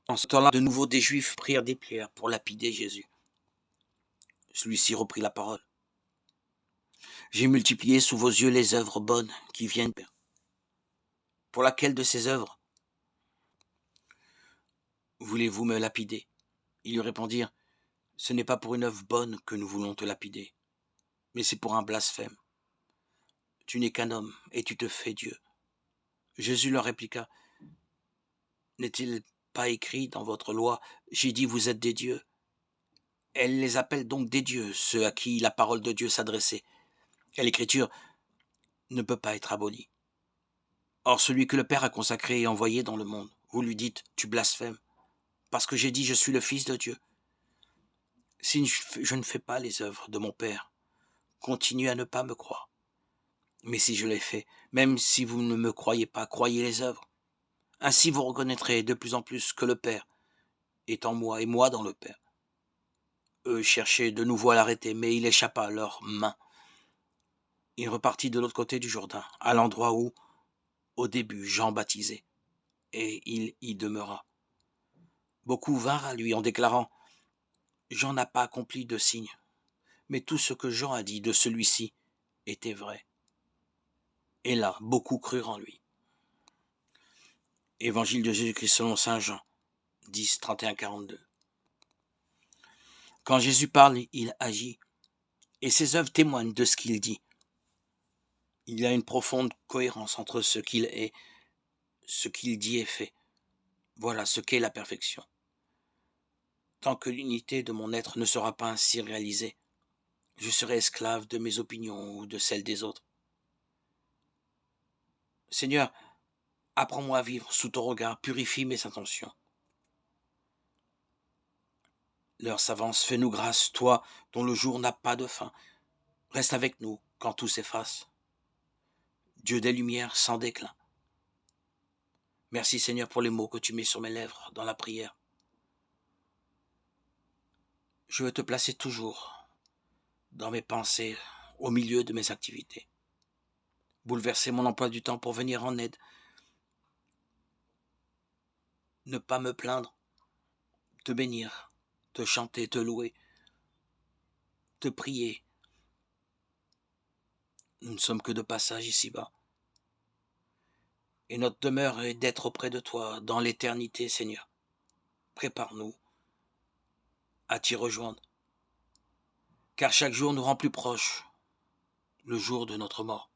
En ce temps-là, de nouveau des Juifs prirent des pierres pour lapider Jésus. Celui-ci reprit la parole. J'ai multiplié sous vos yeux les œuvres bonnes qui viennent. Pour laquelle de ces œuvres voulez-vous me lapider? Ils lui répondirent, ce n'est pas pour une œuvre bonne que nous voulons te lapider, mais c'est pour un blasphème. Tu n'es qu'un homme et tu te fais Dieu. Jésus leur répliqua, n'est-il pas écrit dans votre loi, j'ai dit vous êtes des dieux? Elle les appelle donc des dieux, ceux à qui la parole de Dieu s'adressait. Et l'écriture ne peut pas être abolie. Or celui que le Père a consacré et envoyé dans le monde, vous lui dites, tu blasphèmes, parce que j'ai dit je suis le Fils de Dieu. Si je ne fais pas les œuvres de mon Père, continuez à ne pas me croire. Mais si je les fais, même si vous ne me croyez pas, croyez les œuvres. Ainsi vous reconnaîtrez de plus en plus que le Père est en moi et moi dans le Père. Eux cherchaient de nouveau à l'arrêter, mais il échappa à leurs mains. Il repartit de l'autre côté du Jourdain, à l'endroit où, au début, Jean baptisait, et il y demeura. Beaucoup vinrent à lui en déclarant « Jean n'a pas accompli de signe, mais tout ce que Jean a dit de celui-ci était vrai. » Et là, beaucoup crurent en lui. Évangile de Jésus-Christ selon saint Jean, 10, 31-42. Quand Jésus parle, il agit, et ses œuvres témoignent de ce qu'il dit. Il y a une profonde cohérence entre ce qu'il est, ce qu'il dit et fait. Voilà ce qu'est la perfection. Tant que l'unité de mon être ne sera pas ainsi réalisée, je serai esclave de mes opinions ou de celles des autres. Seigneur, apprends-moi à vivre sous ton regard, purifie mes intentions. L'heure s'avance, fais-nous grâce, toi dont le jour n'a pas de fin. Reste avec nous quand tout s'efface. Dieu des lumières sans déclin. Merci Seigneur pour les mots que tu mets sur mes lèvres dans la prière. Je veux te placer toujours dans mes pensées, au milieu de mes activités. Bouleverser mon emploi du temps pour venir en aide. Ne pas me plaindre, te bénir, te chanter, te louer, te prier. Nous ne sommes que de passage ici-bas. Et notre demeure est d'être auprès de toi dans l'éternité, Seigneur. Prépare-nous à t'y rejoindre, car chaque jour nous rend plus proches le jour de notre mort.